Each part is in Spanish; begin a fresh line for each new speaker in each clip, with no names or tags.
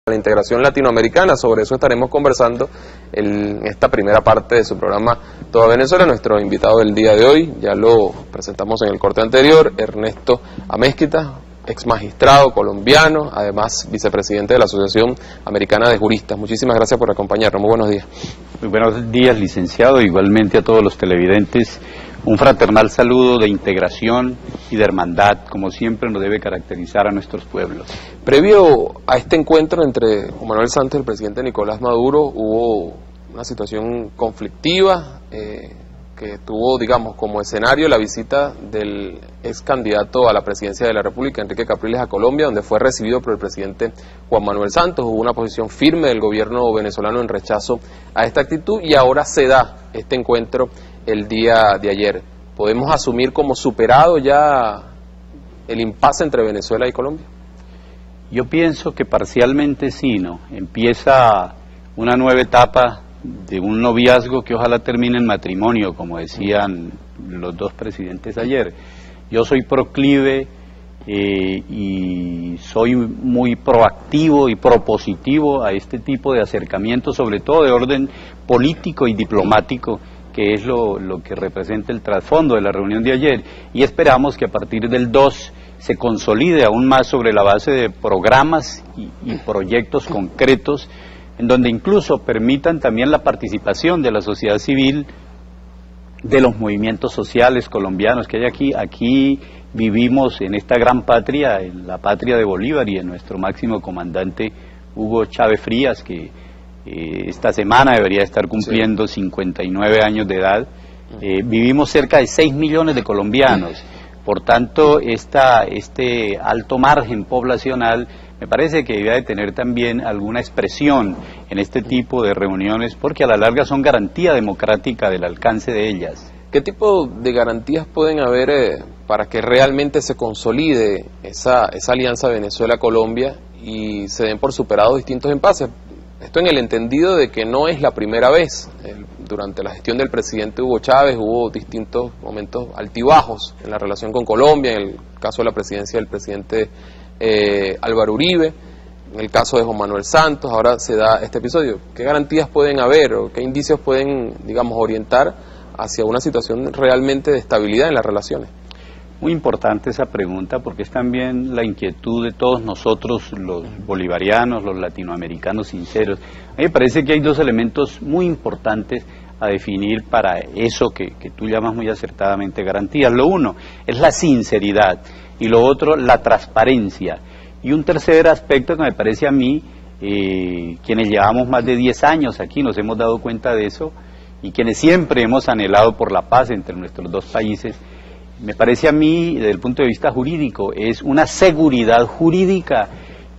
la integración latinoamericana. Sobre eso estaremos conversando en esta primera parte de su programa Toda Venezuela. Nuestro invitado del día de hoy, ya lo presentamos en el corte anterior, Ernesto Amezquita, ex magistrado colombiano, además vicepresidente de la Asociación Americana de Juristas. Muchísimas gracias por acompañarnos. Muy buenos días.
Muy buenos días, licenciado, igualmente a todos los televidentes. Un fraternal saludo de integración y de hermandad, como siempre nos debe caracterizar a nuestros pueblos.
Previo a este encuentro entre Juan Manuel Santos y el presidente Nicolás Maduro, hubo una situación conflictiva que tuvo, digamos, como escenario la visita del ex candidato a la presidencia de la República, Enrique Capriles, a Colombia, donde fue recibido por el presidente Juan Manuel Santos. Hubo una posición firme del gobierno venezolano en rechazo a esta actitud y ahora se da este encuentro el día de ayer. ¿Podemos asumir como superado ya el impasse entre Venezuela y Colombia?
Yo pienso que parcialmente sí, ¿no? Empieza una nueva etapa de un noviazgo que ojalá termine en matrimonio, como decían los dos presidentes ayer. Yo soy proclive y soy muy proactivo y propositivo a este tipo de acercamientos, sobre todo de orden político y diplomático, que es lo que representa el trasfondo de la reunión de ayer, y esperamos que a partir del 2 se consolide aún más sobre la base de programas y proyectos concretos, en donde incluso permitan también la participación de la sociedad civil, de los movimientos sociales colombianos que hay aquí. Aquí vivimos en esta gran patria, en la patria de Bolívar y en nuestro máximo comandante Hugo Chávez Frías, que esta semana debería estar cumpliendo 59 años de edad. Vivimos cerca de 6 millones de colombianos, por tanto este alto margen poblacional me parece que debe de tener también alguna expresión en este tipo de reuniones, porque a la larga son garantía democrática del alcance de ellas.
¿Qué tipo de garantías pueden haber para que realmente se consolide esa alianza Venezuela-Colombia y se den por superados distintos impases? Esto en el entendido de que no es la primera vez. Durante la gestión del presidente Hugo Chávez hubo distintos momentos altibajos en la relación con Colombia, en el caso de la presidencia del presidente Álvaro Uribe, en el caso de Juan Manuel Santos, ahora se da este episodio. ¿Qué garantías pueden haber o qué indicios pueden, digamos, orientar hacia una situación realmente de estabilidad en las relaciones?
Muy importante esa pregunta, porque es también la inquietud de todos nosotros, los bolivarianos, los latinoamericanos sinceros. A mí me parece que hay dos elementos muy importantes a definir para eso que tú llamas muy acertadamente garantías. Lo uno es la sinceridad y lo otro la transparencia. Y un tercer aspecto que me parece a mí, quienes llevamos más de 10 años aquí nos hemos dado cuenta de eso, y quienes siempre hemos anhelado por la paz entre nuestros dos países, me parece a mí, desde el punto de vista jurídico, es una seguridad jurídica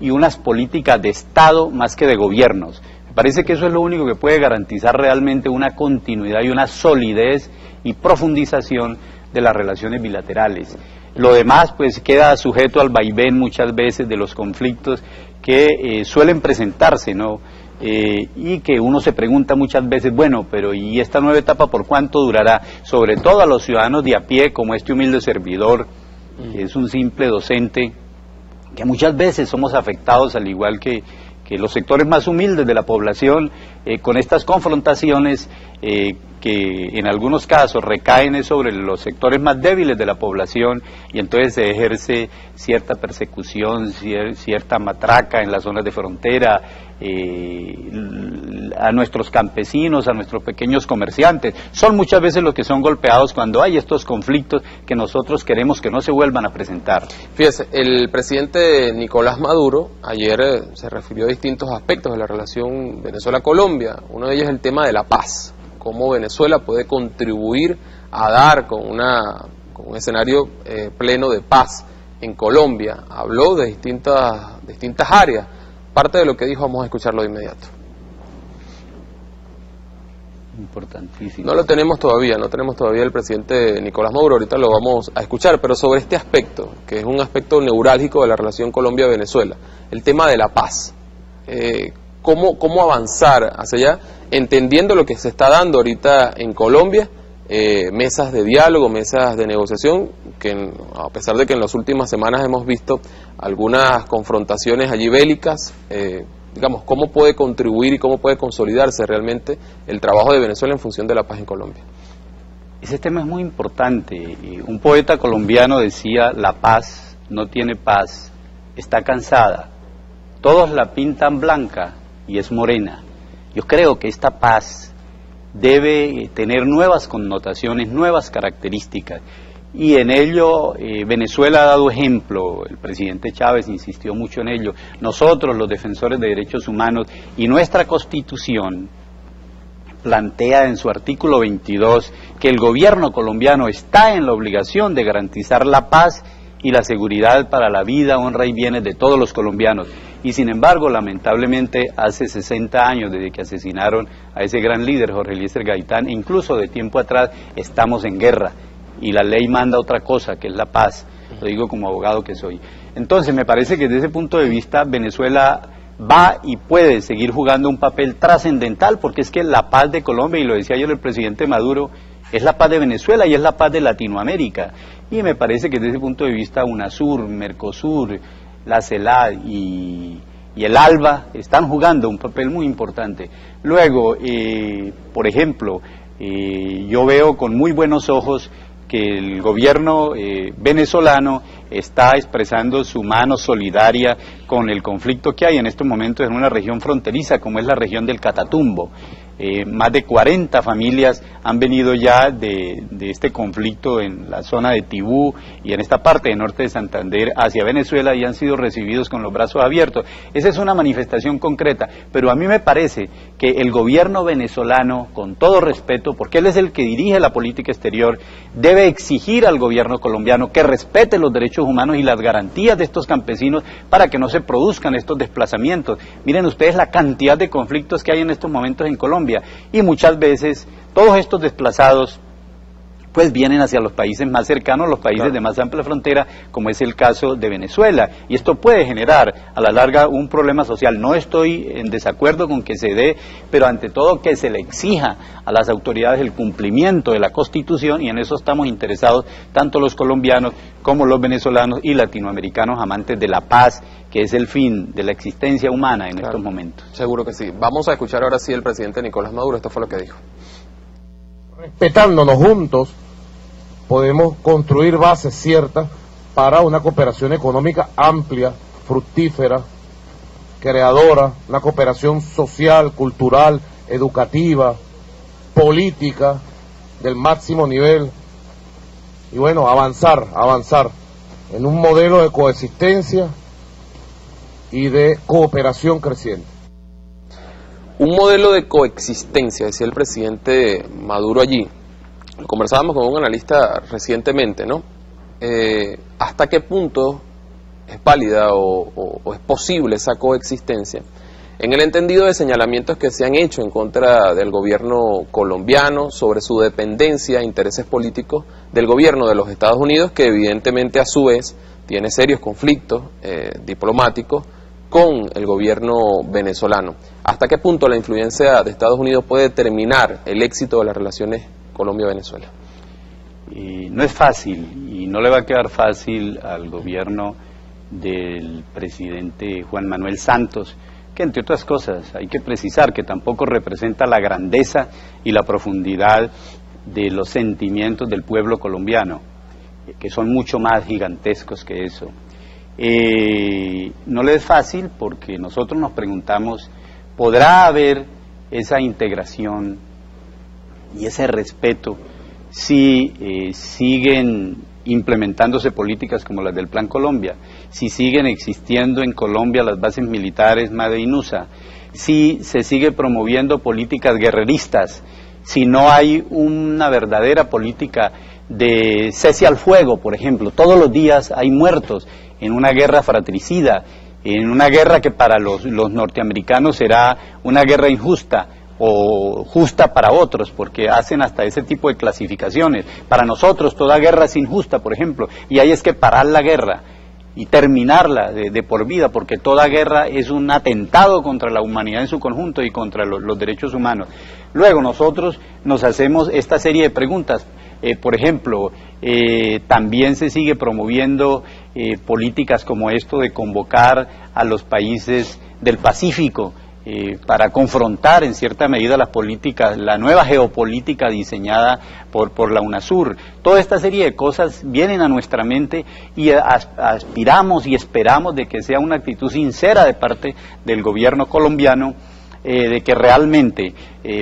y unas políticas de Estado más que de gobiernos. Me parece que eso es lo único que puede garantizar realmente una continuidad y una solidez y profundización de las relaciones bilaterales. Lo demás pues queda sujeto al vaivén muchas veces de los conflictos que suelen presentarse, ¿no? Y que uno se pregunta muchas veces, bueno, pero ¿y esta nueva etapa por cuánto durará? Sobre todo a los ciudadanos de a pie, como este humilde servidor, que es un simple docente, que muchas veces somos afectados, al igual que los sectores más humildes de la población, con estas confrontaciones que en algunos casos recaen sobre los sectores más débiles de la población, y entonces se ejerce cierta persecución, cierta matraca en las zonas de frontera, a nuestros campesinos, a nuestros pequeños comerciantes. Son muchas veces los que son golpeados cuando hay estos conflictos que nosotros queremos que no se vuelvan a presentar.
Fíjese, el presidente Nicolás Maduro ayer se refirió a distintos aspectos de la relación Venezuela-Colombia. Uno de ellos es el tema de la paz, cómo Venezuela puede contribuir a dar con un escenario pleno de paz en Colombia. Habló de distintas áreas. Parte de lo que dijo vamos a escucharlo de inmediato.
Importantísimo.
No tenemos todavía el presidente Nicolás Maduro, ahorita lo vamos a escuchar, pero sobre este aspecto, que es un aspecto neurálgico de la relación Colombia-Venezuela, el tema de la paz. ¿Cómo avanzar hacia allá, entendiendo lo que se está dando ahorita en Colombia, mesas de diálogo, mesas de negociación, que a pesar de que en las últimas semanas hemos visto algunas confrontaciones allí bélicas, digamos, cómo puede contribuir y cómo puede consolidarse realmente el trabajo de Venezuela en función de la paz en Colombia.
Ese tema es muy importante. Un poeta colombiano decía: la paz no tiene paz, está cansada. Todos la pintan blanca y es morena. Yo creo que esta paz debe tener nuevas connotaciones, nuevas características. Y en ello Venezuela ha dado ejemplo, el presidente Chávez insistió mucho en ello, nosotros los defensores de derechos humanos, y nuestra Constitución plantea en su artículo 22 que el gobierno colombiano está en la obligación de garantizar la paz y la seguridad para la vida, honra y bienes de todos los colombianos. Y sin embargo, lamentablemente, hace 60 años desde que asesinaron a ese gran líder, Jorge Eliezer Gaitán, e incluso de tiempo atrás, estamos en guerra. Y la ley manda otra cosa, que es la paz. Lo digo como abogado que soy. Entonces, me parece que desde ese punto de vista, Venezuela va y puede seguir jugando un papel trascendental, porque es que la paz de Colombia, y lo decía ayer el presidente Maduro, es la paz de Venezuela y es la paz de Latinoamérica. Y me parece que desde ese punto de vista, UNASUR, Mercosur, la CELAC y el ALBA están jugando un papel muy importante. Luego, por ejemplo, yo veo con muy buenos ojos que el gobierno venezolano está expresando su mano solidaria con el conflicto que hay en estos momentos en una región fronteriza como es la región del Catatumbo. Más de 40 familias han venido ya de este conflicto en la zona de Tibú y en esta parte del norte de Santander hacia Venezuela y han sido recibidos con los brazos abiertos. Esa es una manifestación concreta, pero a mí me parece que el gobierno venezolano, con todo respeto, porque él es el que dirige la política exterior, debe exigir al gobierno colombiano que respete los derechos humanos y las garantías de estos campesinos para que no se produzcan estos desplazamientos. Miren ustedes la cantidad de conflictos que hay en estos momentos en Colombia. Y muchas veces todos estos desplazados pues vienen hacia los países más cercanos, los países de más amplia frontera, como es el caso de Venezuela, y esto puede generar a la larga un problema social. No estoy en desacuerdo con que se dé, pero ante todo que se le exija a las autoridades el cumplimiento de la Constitución, y en eso estamos interesados tanto los colombianos como los venezolanos y latinoamericanos amantes de la paz, que es el fin de la existencia humana en estos momentos.
Seguro que sí. Vamos a escuchar ahora sí al presidente Nicolás Maduro, esto fue lo que dijo.
Respetándonos juntos, podemos construir bases ciertas para una cooperación económica amplia, fructífera, creadora, una cooperación social, cultural, educativa, política, del máximo nivel, y bueno, avanzar en un modelo de coexistencia y de cooperación creciente.
Un modelo de coexistencia, decía el presidente Maduro allí. Conversábamos con un analista recientemente, ¿no? ¿Hasta qué punto es válida o es posible esa coexistencia? En el entendido de señalamientos que se han hecho en contra del gobierno colombiano sobre su dependencia e intereses políticos del gobierno de los Estados Unidos, que evidentemente a su vez tiene serios conflictos diplomáticos con el gobierno venezolano. ¿Hasta qué punto la influencia de Estados Unidos puede determinar el éxito de las relaciones Colombia-Venezuela?
No es fácil y no le va a quedar fácil al gobierno del presidente Juan Manuel Santos, que entre otras cosas hay que precisar que tampoco representa la grandeza y la profundidad de los sentimientos del pueblo colombiano, que son mucho más gigantescos que eso. No le es fácil porque nosotros nos preguntamos, ¿podrá haber esa integración y ese respeto si siguen implementándose políticas como las del Plan Colombia, si siguen existiendo en Colombia las bases militares Made in USA, si se sigue promoviendo políticas guerreristas, si no hay una verdadera política de cese al fuego, por ejemplo? Todos los días hay muertos en una guerra fratricida, en una guerra que para los norteamericanos será una guerra injusta o justa para otros, porque hacen hasta ese tipo de clasificaciones. Para nosotros toda guerra es injusta, por ejemplo, y hay es que parar la guerra y terminarla de por vida, porque toda guerra es un atentado contra la humanidad en su conjunto y contra los derechos humanos. Luego nosotros nos hacemos esta serie de preguntas. Por ejemplo, también se sigue promoviendo políticas como esto de convocar a los países del Pacífico para confrontar en cierta medida las políticas, la nueva geopolítica diseñada por la UNASUR. Toda esta serie de cosas vienen a nuestra mente y aspiramos y esperamos de que sea una actitud sincera de parte del gobierno colombiano, de que realmente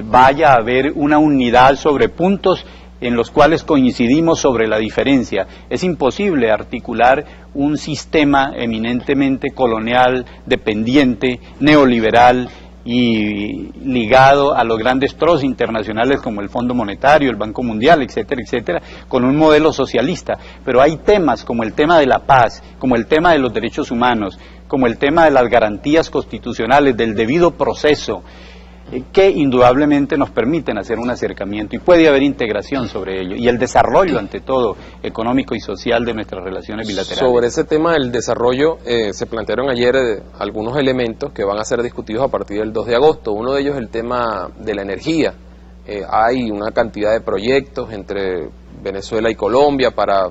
vaya a haber una unidad sobre puntos en los cuales coincidimos sobre la diferencia. Es imposible articular un sistema eminentemente colonial, dependiente, neoliberal y ligado a los grandes trozos internacionales como el Fondo Monetario, el Banco Mundial, etcétera, etcétera, con un modelo socialista. Pero hay temas como el tema de la paz, como el tema de los derechos humanos, como el tema de las garantías constitucionales, del debido proceso, que indudablemente nos permiten hacer un acercamiento y puede haber integración sobre ello y el desarrollo ante todo económico y social de nuestras relaciones bilaterales.
Sobre ese tema del desarrollo se plantearon ayer algunos elementos que van a ser discutidos a partir del 2 de agosto. Uno de ellos es el tema de la energía. Hay una cantidad de proyectos entre Venezuela y Colombia para,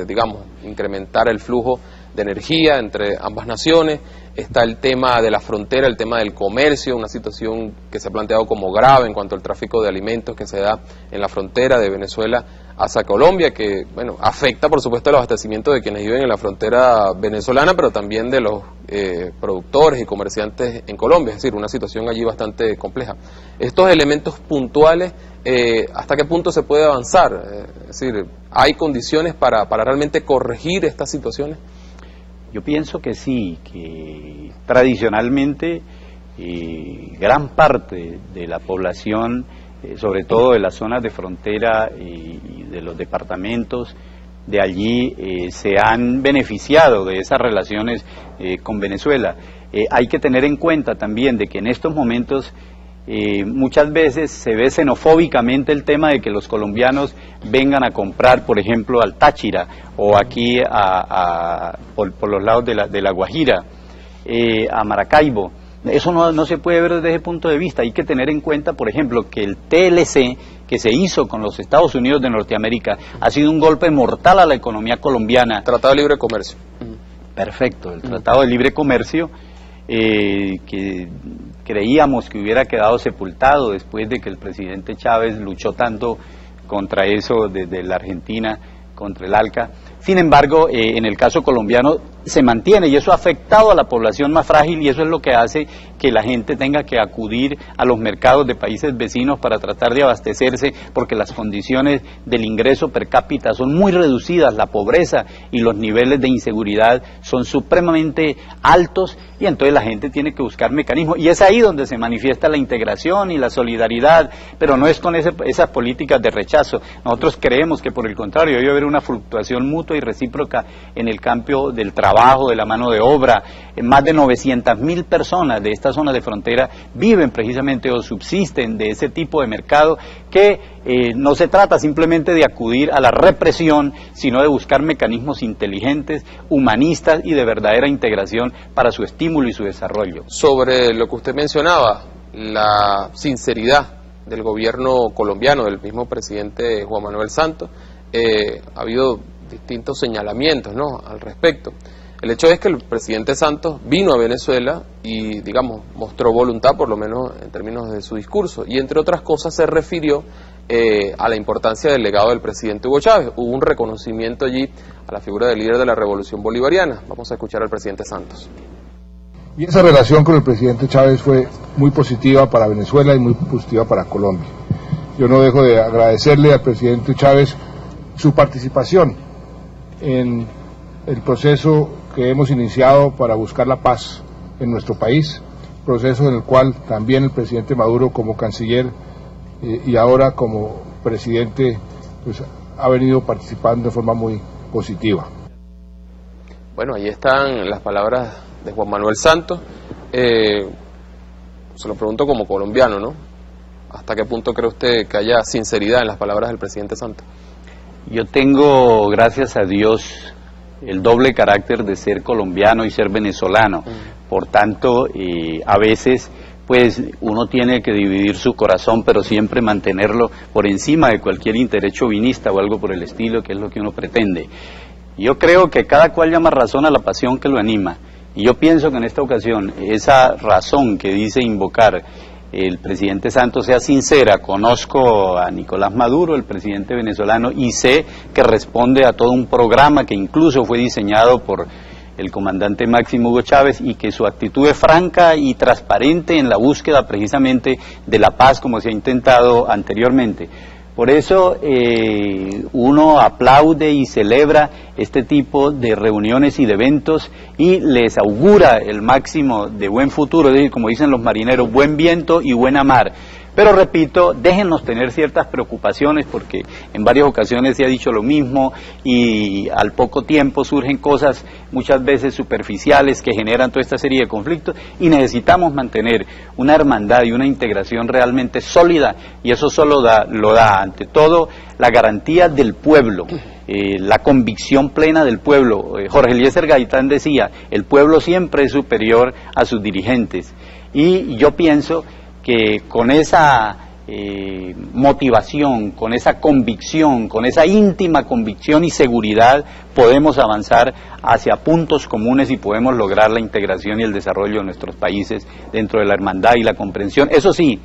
digamos, incrementar el flujo de energía entre ambas naciones. Está el tema de la frontera, el tema del comercio, una situación que se ha planteado como grave en cuanto al tráfico de alimentos que se da en la frontera de Venezuela hacia Colombia, que bueno, afecta por supuesto el abastecimiento de quienes viven en la frontera venezolana, pero también de los productores y comerciantes en Colombia, es decir, una situación allí bastante compleja. Estos elementos puntuales, ¿hasta qué punto se puede avanzar? Es decir, ¿hay condiciones para realmente corregir estas situaciones?
Yo pienso que sí, que tradicionalmente gran parte de la población, sobre todo de las zonas de frontera y de los departamentos de allí, se han beneficiado de esas relaciones con Venezuela. Hay que tener en cuenta también de que en estos momentos muchas veces se ve xenofóbicamente el tema de que los colombianos vengan a comprar, por ejemplo, al Táchira o aquí por los lados de la Guajira, a Maracaibo. Eso no se puede ver desde ese punto de vista. Hay que tener en cuenta, por ejemplo, que el TLC que se hizo con los Estados Unidos de Norteamérica ha sido un golpe mortal a la economía colombiana.
Tratado de Libre Comercio.
Perfecto, el Tratado de Libre Comercio, que creíamos que hubiera quedado sepultado después de que el presidente Chávez luchó tanto contra eso desde la Argentina, contra el ALCA. Sin embargo, en el caso colombiano se mantiene y eso ha afectado a la población más frágil y eso es lo que hace que la gente tenga que acudir a los mercados de países vecinos para tratar de abastecerse, porque las condiciones del ingreso per cápita son muy reducidas, la pobreza y los niveles de inseguridad son supremamente altos y entonces la gente tiene que buscar mecanismos y es ahí donde se manifiesta la integración y la solidaridad, pero no es con esas políticas de rechazo. Nosotros creemos que por el contrario debe haber una fluctuación mutua y recíproca en el campo del trabajo, de la mano de obra. Más de 900.000 personas de esta zona de frontera viven precisamente o subsisten de ese tipo de mercado que no se trata simplemente de acudir a la represión, sino de buscar mecanismos inteligentes, humanistas y de verdadera integración para su estímulo y su desarrollo.
Sobre lo que usted mencionaba, la sinceridad del gobierno colombiano, del mismo presidente Juan Manuel Santos, ha habido distintos señalamientos, ¿no?, al respecto. El hecho es que el presidente Santos vino a Venezuela y, digamos, mostró voluntad, por lo menos en términos de su discurso, y entre otras cosas se refirió a la importancia del legado del presidente Hugo Chávez. Hubo un reconocimiento allí a la figura del líder de la Revolución Bolivariana. Vamos a escuchar al presidente Santos.
Y esa relación con el presidente Chávez fue muy positiva para Venezuela y muy positiva para Colombia. Yo no dejo de agradecerle al presidente Chávez su participación en el proceso que hemos iniciado para buscar la paz en nuestro país, proceso en el cual también el presidente Maduro como canciller y ahora como presidente pues, ha venido participando de forma muy positiva.
Bueno, ahí están las palabras de Juan Manuel Santos. Se lo pregunto como colombiano, ¿no? ¿Hasta qué punto cree usted que haya sinceridad en las palabras del presidente Santos?
Yo tengo, gracias a Dios, el doble carácter de ser colombiano y ser venezolano. Por tanto, a veces pues uno tiene que dividir su corazón, pero siempre mantenerlo por encima de cualquier interés chauvinista o algo por el estilo, que es lo que uno pretende. Yo creo que cada cual llama razón a la pasión que lo anima. Y yo pienso que en esta ocasión esa razón que dice invocar el presidente Santos sea sincera. Conozco a Nicolás Maduro, el presidente venezolano, y sé que responde a todo un programa que incluso fue diseñado por el comandante Máximo Hugo Chávez, y que su actitud es franca y transparente en la búsqueda precisamente de la paz, como se ha intentado anteriormente. Por eso uno aplaude y celebra este tipo de reuniones y de eventos, y les augura el máximo de buen futuro, es decir, como dicen los marineros, buen viento y buena mar. Pero repito, déjennos tener ciertas preocupaciones, porque en varias ocasiones se ha dicho lo mismo, y al poco tiempo surgen cosas muchas veces superficiales que generan toda esta serie de conflictos, y necesitamos mantener una hermandad y una integración realmente sólida, y eso solo lo da ante todo la garantía del pueblo, la convicción plena del pueblo. Jorge Eliezer Gaitán decía, el pueblo siempre es superior a sus dirigentes, y yo pienso que con esa motivación, con esa convicción, con esa íntima convicción y seguridad, podemos avanzar hacia puntos comunes y podemos lograr la integración y el desarrollo de nuestros países dentro de la hermandad y la comprensión. Eso sí,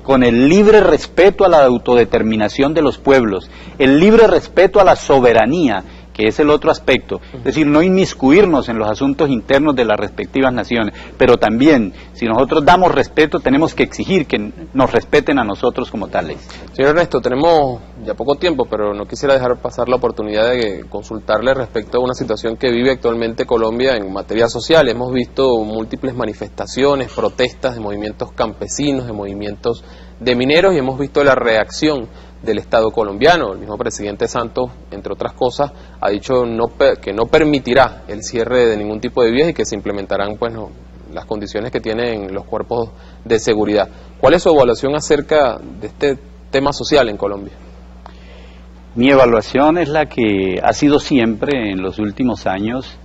con el libre respeto a la autodeterminación de los pueblos, el libre respeto a la soberanía, que es el otro aspecto, es decir, no inmiscuirnos en los asuntos internos de las respectivas naciones, pero también, si nosotros damos respeto, tenemos que exigir que nos respeten a nosotros como tales.
Señor Ernesto, tenemos ya poco tiempo, pero no quisiera dejar pasar la oportunidad de consultarle respecto a una situación que vive actualmente Colombia en materia social. Hemos visto múltiples manifestaciones, protestas de movimientos campesinos, de movimientos de mineros, y hemos visto la reacción del Estado colombiano. El mismo presidente Santos, entre otras cosas, ha dicho que no permitirá el cierre de ningún tipo de vías y que se implementarán las condiciones que tienen los cuerpos de seguridad. ¿Cuál es su evaluación acerca de este tema social en Colombia?
Mi evaluación es la que ha sido siempre en los últimos años,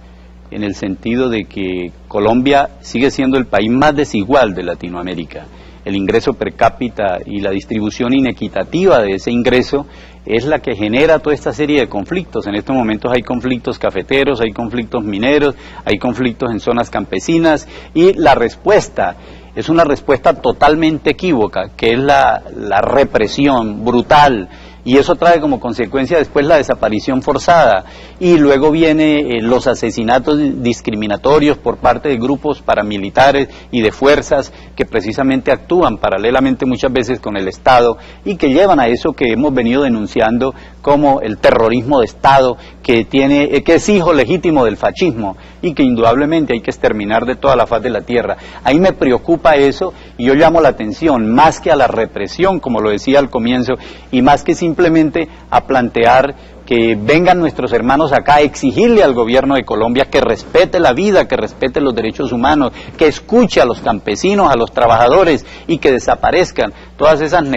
en el sentido de que Colombia sigue siendo el país más desigual de Latinoamérica. El ingreso per cápita y la distribución inequitativa de ese ingreso es la que genera toda esta serie de conflictos. En estos momentos hay conflictos cafeteros, hay conflictos mineros, hay conflictos en zonas campesinas, y la respuesta es una respuesta totalmente equívoca, que es la represión brutal, y eso trae como consecuencia después la desaparición forzada, y luego viene los asesinatos discriminatorios por parte de grupos paramilitares y de fuerzas que precisamente actúan paralelamente muchas veces con el Estado, y que llevan a eso que hemos venido denunciando como el terrorismo de Estado, que es hijo legítimo del fascismo, y que indudablemente hay que exterminar de toda la faz de la tierra. Ahí me preocupa eso, y yo llamo la atención más que a la represión, como lo decía al comienzo, y más que simplemente a plantear que vengan nuestros hermanos acá a exigirle al gobierno de Colombia que respete la vida, que respete los derechos humanos, que escuche a los campesinos, a los trabajadores, y que desaparezcan todas esas